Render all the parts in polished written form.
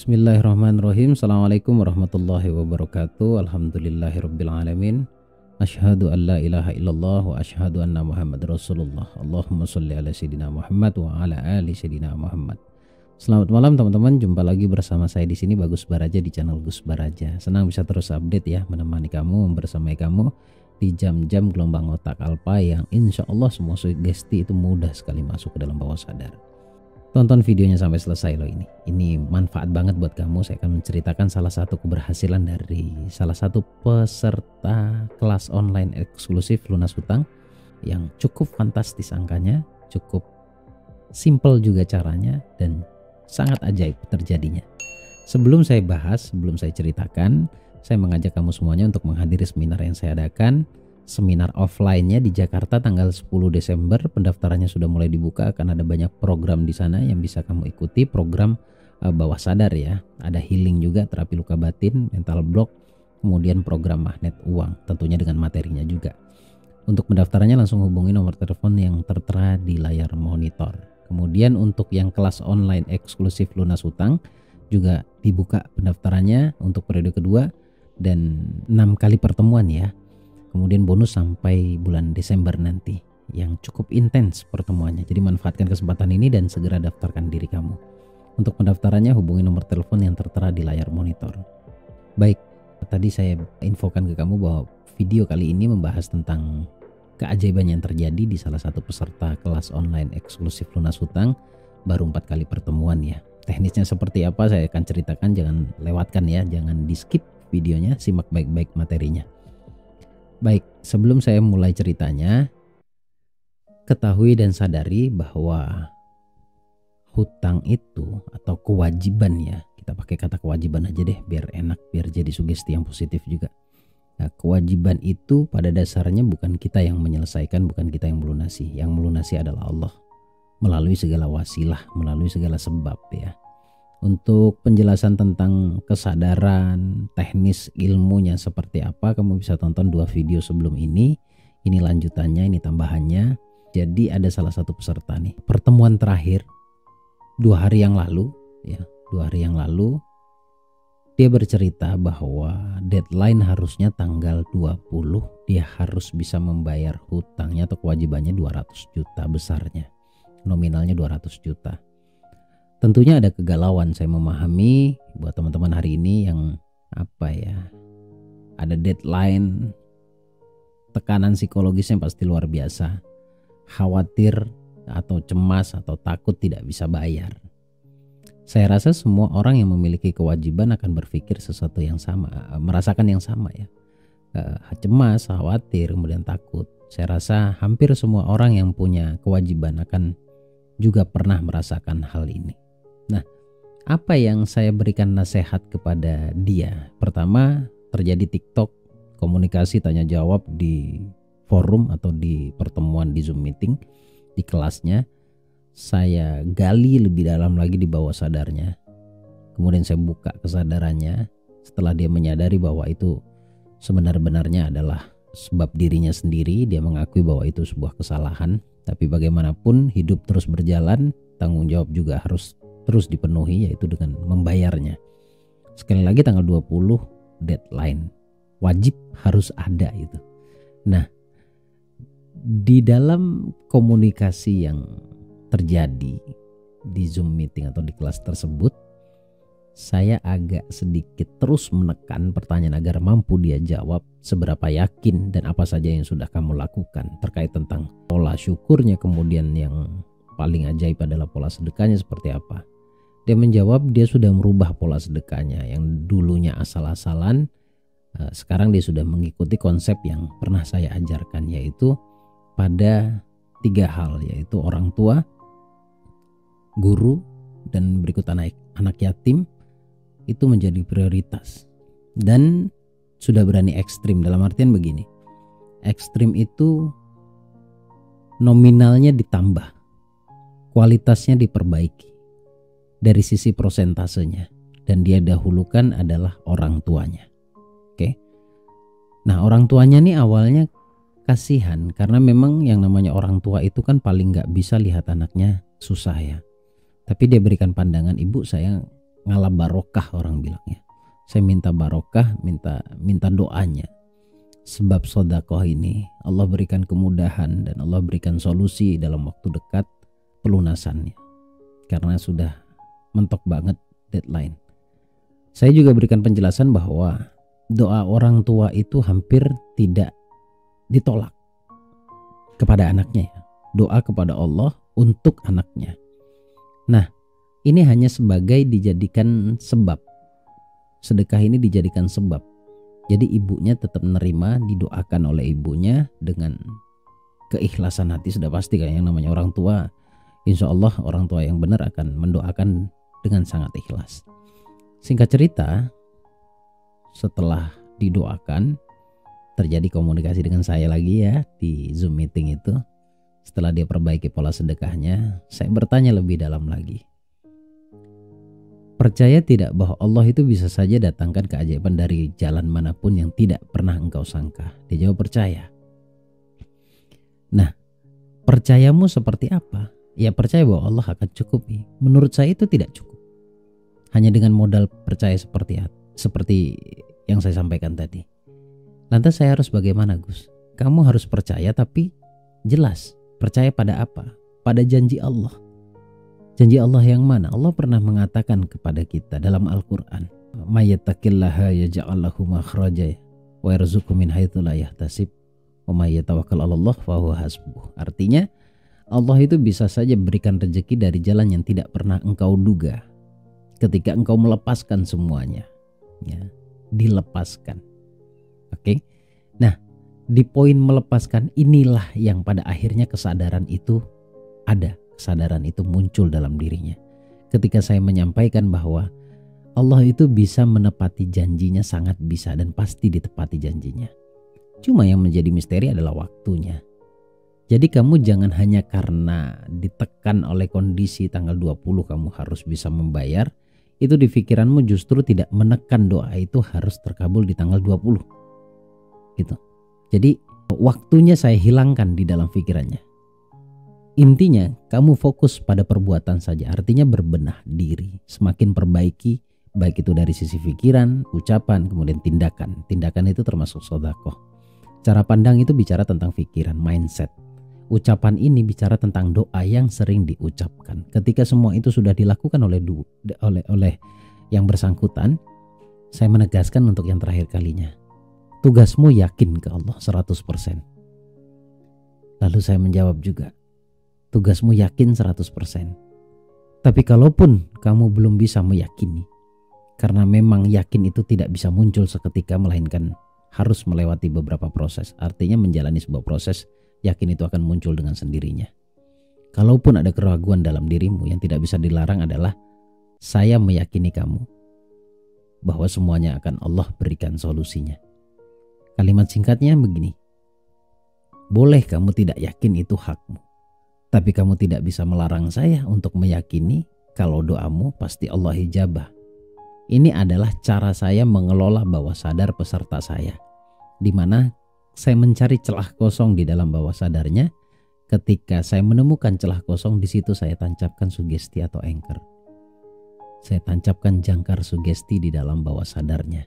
Bismillahirrahmanirrahim. Assalamualaikum warahmatullahi wabarakatuh. Alhamdulillahirrabbilalamin. Asyhadu an la ilaha illallah wa asyhadu anna Muhammad Rasulullah. Allahumma sholli ala sayyidina Muhammad wa ala ali sayyidina Muhammad. Selamat malam teman-teman, jumpa lagi bersama saya di sini Bagus Baraja di channel Gus Baraja. Senang bisa terus update ya, menemani kamu, membersamai kamu di jam-jam gelombang otak alfa yang insya Allah semua sugesti itu mudah sekali masuk ke dalam bawah sadar. Tonton videonya sampai selesai loh ini. Ini manfaat banget buat kamu. Saya akan menceritakan salah satu keberhasilan dari salah satu peserta kelas online eksklusif lunas hutang yang cukup fantastis angkanya, cukup simple juga caranya, dan sangat ajaib terjadinya. Sebelum saya bahas, sebelum saya ceritakan, saya mengajak kamu semuanya untuk menghadiri seminar yang saya adakan. Seminar offline-nya di Jakarta tanggal 10 Desember. Pendaftarannya sudah mulai dibuka, akan ada banyak program di sana yang bisa kamu ikuti. Program bawah sadar ya, ada healing juga, terapi luka batin, mental block, kemudian program magnet uang, tentunya dengan materinya juga. Untuk pendaftarannya langsung hubungi nomor telepon yang tertera di layar monitor. Kemudian untuk yang kelas online eksklusif lunas hutang juga dibuka pendaftarannya untuk periode kedua dan 6 kali pertemuan ya. Kemudian bonus sampai bulan Desember nanti yang cukup intens pertemuannya. Jadi manfaatkan kesempatan ini dan segera daftarkan diri kamu. Untuk pendaftarannya hubungi nomor telepon yang tertera di layar monitor. Baik, tadi saya infokan ke kamu bahwa video kali ini membahas tentang keajaiban yang terjadi di salah satu peserta kelas online eksklusif lunas hutang. Baru 4 kali pertemuan ya. Teknisnya seperti apa saya akan ceritakan, jangan lewatkan ya, jangan di skip videonya, simak baik-baik materinya. Baik, sebelum saya mulai ceritanya, ketahui dan sadari bahwa hutang itu atau kewajiban ya, kita pakai kata kewajiban aja deh biar enak, biar jadi sugesti yang positif juga. Nah, kewajiban itu pada dasarnya bukan kita yang menyelesaikan, bukan kita yang melunasi. Yang melunasi adalah Allah melalui segala wasilah, melalui segala sebab ya. Untuk penjelasan tentang kesadaran, teknis ilmunya seperti apa, kamu bisa tonton 2 video sebelum ini. Ini lanjutannya, ini tambahannya. Jadi ada salah satu peserta nih, pertemuan terakhir 2 hari yang lalu ya, 2 hari yang lalu dia bercerita bahwa deadline harusnya tanggal 20, dia harus bisa membayar hutangnya atau kewajibannya 200 juta besarnya. Nominalnya 200 juta. Tentunya ada kegalauan, saya memahami buat teman-teman hari ini yang ada deadline, tekanan psikologisnya pasti luar biasa, khawatir atau cemas atau takut tidak bisa bayar. Saya rasa semua orang yang memiliki kewajiban akan berpikir sesuatu yang sama, merasakan yang sama ya, cemas, khawatir, kemudian takut. Saya rasa hampir semua orang yang punya kewajiban akan juga pernah merasakan hal ini. Nah, apa yang saya berikan nasihat kepada dia? Pertama, terjadi TikTok, komunikasi tanya jawab di forum atau di pertemuan di Zoom meeting, di kelasnya. Saya gali lebih dalam lagi di bawah sadarnya. Kemudian saya buka kesadarannya setelah dia menyadari bahwa itu sebenar-benarnya adalah sebab dirinya sendiri. Dia mengakui bahwa itu sebuah kesalahan, tapi bagaimanapun hidup terus berjalan, tanggung jawab juga harus terus dipenuhi, yaitu dengan membayarnya. Sekali lagi tanggal 20 deadline, wajib harus ada itu. Nah, di dalam komunikasi yang terjadi di Zoom meeting atau di kelas tersebut, saya agak sedikit terus menekan pertanyaan agar mampu dia jawab seberapa yakin dan apa saja yang sudah kamu lakukan terkait tentang pola syukurnya. Kemudian yang paling ajaib adalah pola sedekahnya seperti apa. Dia menjawab dia sudah merubah pola sedekahnya yang dulunya asal-asalan. Sekarang dia sudah mengikuti konsep yang pernah saya ajarkan, yaitu pada 3 hal, yaitu orang tua, guru, dan berikut anak yatim itu menjadi prioritas. Dan sudah berani ekstrim, dalam artian begini, ekstrim itu nominalnya ditambah, kualitasnya diperbaiki dari sisi prosentasenya, dan dia dahulukan adalah orang tuanya. Oke. Nah, orang tuanya nih awalnya kasihan karena memang yang namanya orang tua itu kan paling nggak bisa lihat anaknya susah ya. Tapi dia berikan pandangan, ibu saya ngalap barokah orang bilang ya. Saya minta barokah, minta doanya. Sebab sedekah ini Allah berikan kemudahan dan Allah berikan solusi dalam waktu dekat pelunasannya. Karena sudah mentok banget deadline. Saya juga berikan penjelasan bahwa doa orang tua itu hampir tidak ditolak kepada anaknya ya. Doa kepada Allah untuk anaknya. Nah, ini hanya sebagai dijadikan sebab. Sedekah ini dijadikan sebab. Jadi ibunya tetap menerima, didoakan oleh ibunya dengan keikhlasan hati. Sudah pasti kan yang namanya orang tua. Insya Allah orang tua yang benar akan mendoakan dengan sangat ikhlas. Singkat cerita, setelah didoakan, terjadi komunikasi dengan saya lagi ya di Zoom meeting itu. Setelah dia perbaiki pola sedekahnya, saya bertanya lebih dalam lagi. Percaya tidak bahwa Allah itu bisa saja datangkan keajaiban dari jalan manapun yang tidak pernah engkau sangka? Dia jawab percaya. Nah, percayamu seperti apa? Ya percaya bahwa Allah akan cukupi. Menurut saya itu tidak cukup. Hanya dengan modal percaya seperti yang saya sampaikan tadi. Lantas saya harus bagaimana, Gus? Kamu harus percaya tapi jelas. Percaya pada apa? Pada janji Allah. Janji Allah yang mana? Allah pernah mengatakan kepada kita dalam Al-Quran, "May yattaqillaha yaj'al lahu makhraja wa yarzuqhu min haitsu la yahtasib wa may yatawakkal 'alallah fa huwa hasbuh." Artinya, Allah itu bisa saja berikan rezeki dari jalan yang tidak pernah engkau duga. Ketika engkau melepaskan semuanya, ya, dilepaskan. Oke. Nah, di poin melepaskan inilah yang pada akhirnya kesadaran itu ada. Kesadaran itu muncul dalam dirinya. Ketika saya menyampaikan bahwa Allah itu bisa menepati janjinya, sangat bisa dan pasti ditepati janjinya. Cuma yang menjadi misteri adalah waktunya. Jadi kamu jangan hanya karena ditekan oleh kondisi tanggal 20 kamu harus bisa membayar. Itu di pikiranmu justru tidak menekan doa itu harus terkabul di tanggal 20. Gitu. Jadi waktunya saya hilangkan di dalam pikirannya. Intinya kamu fokus pada perbuatan saja. Artinya berbenah diri. Semakin perbaiki. Baik itu dari sisi pikiran, ucapan, kemudian tindakan. Tindakan itu termasuk sedekah. Cara pandang itu bicara tentang pikiran, mindset. Ucapan ini bicara tentang doa yang sering diucapkan. Ketika semua itu sudah dilakukan oleh yang bersangkutan, saya menegaskan untuk yang terakhir kalinya. Tugasmu yakin ke Allah 100%. Lalu saya menjawab juga, tugasmu yakin 100%. Tapi kalaupun kamu belum bisa meyakini, karena memang yakin itu tidak bisa muncul seketika, melainkan harus melewati beberapa proses. Artinya menjalani sebuah proses, yakin itu akan muncul dengan sendirinya. Kalaupun ada keraguan dalam dirimu, yang tidak bisa dilarang adalah saya meyakini kamu bahwa semuanya akan Allah berikan solusinya. Kalimat singkatnya begini, boleh kamu tidak yakin itu hakmu, tapi kamu tidak bisa melarang saya untuk meyakini kalau doamu pasti Allah ijabah. Ini adalah cara saya mengelola bawah sadar peserta saya, di mana saya mencari celah kosong di dalam bawah sadarnya. Ketika saya menemukan celah kosong, di situ saya tancapkan sugesti atau anchor. Saya tancapkan jangkar sugesti di dalam bawah sadarnya.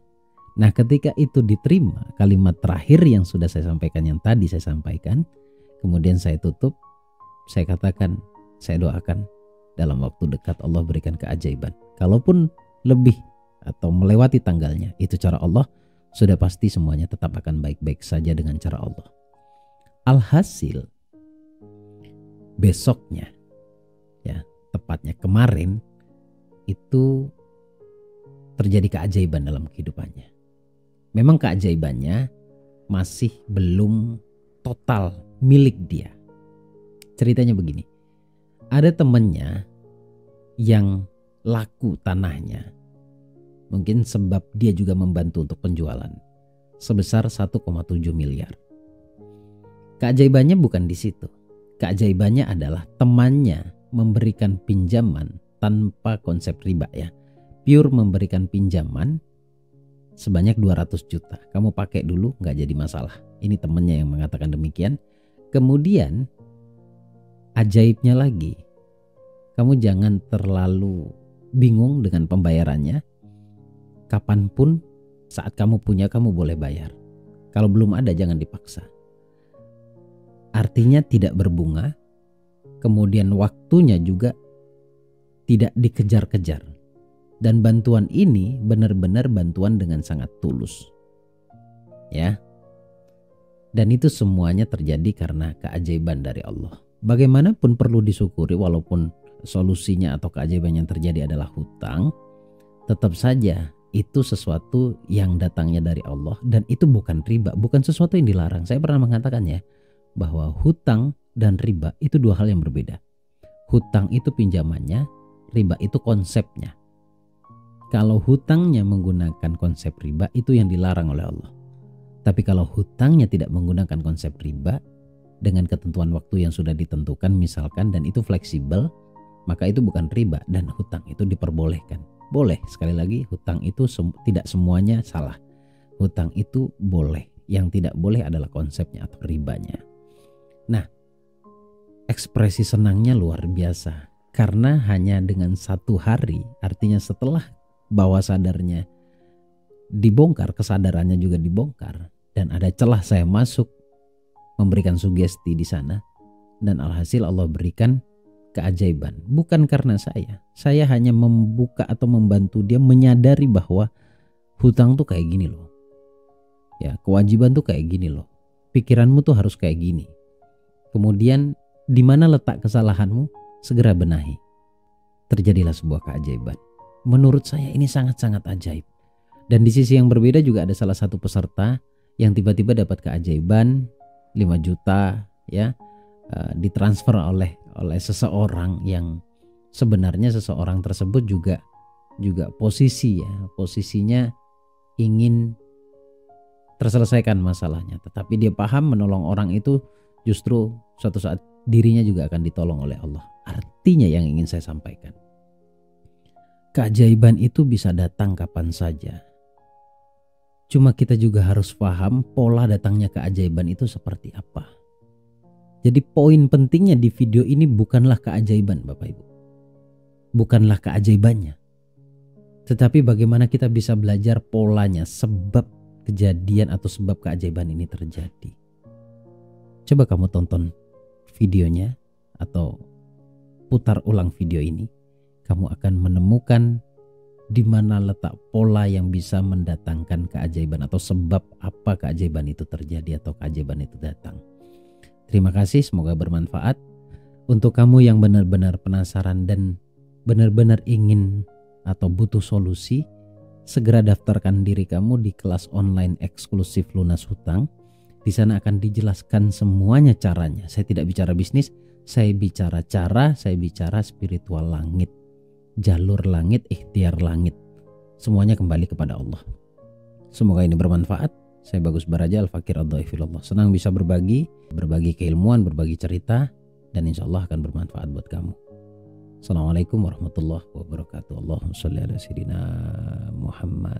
Nah, ketika itu diterima, kalimat terakhir yang sudah saya sampaikan, yang tadi saya sampaikan, kemudian saya tutup, saya katakan, saya doakan dalam waktu dekat Allah berikan keajaiban. Kalaupun lebih atau melewati tanggalnya, itu cara Allah, sudah pasti semuanya tetap akan baik-baik saja dengan cara Allah. Alhasil, besoknya, ya tepatnya kemarin, itu terjadi keajaiban dalam kehidupannya. Memang keajaibannya masih belum total milik dia. Ceritanya begini, ada temannya yang laku tanahnya, mungkin sebab dia juga membantu untuk penjualan, sebesar 1,7 miliar. Keajaibannya bukan di situ. Keajaibannya adalah temannya memberikan pinjaman tanpa konsep riba ya. Pure memberikan pinjaman sebanyak 200 juta. Kamu pakai dulu, gak jadi masalah. Ini temannya yang mengatakan demikian. Kemudian ajaibnya lagi, kamu jangan terlalu bingung dengan pembayarannya, kapanpun saat kamu punya kamu boleh bayar. Kalau belum ada jangan dipaksa. Artinya tidak berbunga, kemudian waktunya juga tidak dikejar-kejar. Dan bantuan ini benar-benar bantuan dengan sangat tulus. Ya. Dan itu semuanya terjadi karena keajaiban dari Allah. Bagaimanapun perlu disyukuri, walaupun solusinya atau keajaiban yang terjadi adalah hutang, tetap saja itu sesuatu yang datangnya dari Allah, dan itu bukan riba, bukan sesuatu yang dilarang. Saya pernah mengatakan ya, bahwa hutang dan riba itu dua hal yang berbeda. Hutang itu pinjamannya, riba itu konsepnya. Kalau hutangnya menggunakan konsep riba, itu yang dilarang oleh Allah. Tapi kalau hutangnya tidak menggunakan konsep riba, dengan ketentuan waktu yang sudah ditentukan misalkan, dan itu fleksibel, maka itu bukan riba, dan hutang itu diperbolehkan. Boleh, sekali lagi, hutang itu tidak semuanya salah. Hutang itu boleh. Yang tidak boleh adalah konsepnya atau ribanya. Nah, ekspresi senangnya luar biasa. Karena hanya dengan 1 hari, artinya setelah bawah sadarnya dibongkar, kesadarannya juga dibongkar, dan ada celah saya masuk memberikan sugesti di sana, dan alhasil Allah berikan keajaiban. Bukan karena saya hanya membuka atau membantu dia menyadari bahwa hutang tuh kayak gini loh. Ya, kewajiban tuh kayak gini loh. Pikiranmu tuh harus kayak gini. Kemudian di mana letak kesalahanmu, segera benahi. Terjadilah sebuah keajaiban. Menurut saya ini sangat-sangat ajaib. Dan di sisi yang berbeda juga ada salah satu peserta yang tiba-tiba dapat keajaiban 5 juta ya, ditransfer oleh seseorang yang sebenarnya seseorang tersebut juga posisinya ingin terselesaikan masalahnya, tetapi dia paham menolong orang itu justru suatu saat dirinya juga akan ditolong oleh Allah. Artinya yang ingin saya sampaikan, keajaiban itu bisa datang kapan saja. Cuma kita juga harus paham pola datangnya keajaiban itu seperti apa. Jadi poin pentingnya di video ini bukanlah keajaiban Bapak Ibu. Bukanlah keajaibannya. Tetapi bagaimana kita bisa belajar polanya, sebab kejadian atau sebab keajaiban ini terjadi. Coba kamu tonton videonya atau putar ulang video ini. Kamu akan menemukan di mana letak pola yang bisa mendatangkan keajaiban atau sebab apa keajaiban itu terjadi atau keajaiban itu datang. Terima kasih, semoga bermanfaat. Untuk kamu yang benar-benar penasaran dan benar-benar ingin atau butuh solusi, segera daftarkan diri kamu di kelas online eksklusif lunas hutang. Di sana akan dijelaskan semuanya caranya. Saya tidak bicara bisnis, saya bicara cara, saya bicara spiritual langit. Jalur langit, ikhtiar langit. Semuanya kembali kepada Allah. Semoga ini bermanfaat. Saya Bagus Baraja, Al-Fakir Ad-Dhaifillah. Senang bisa berbagi keilmuan, berbagi cerita, dan insya Allah akan bermanfaat buat kamu. Assalamualaikum warahmatullahi wabarakatuh. Allahumma sholli ala sayyidina Muhammad.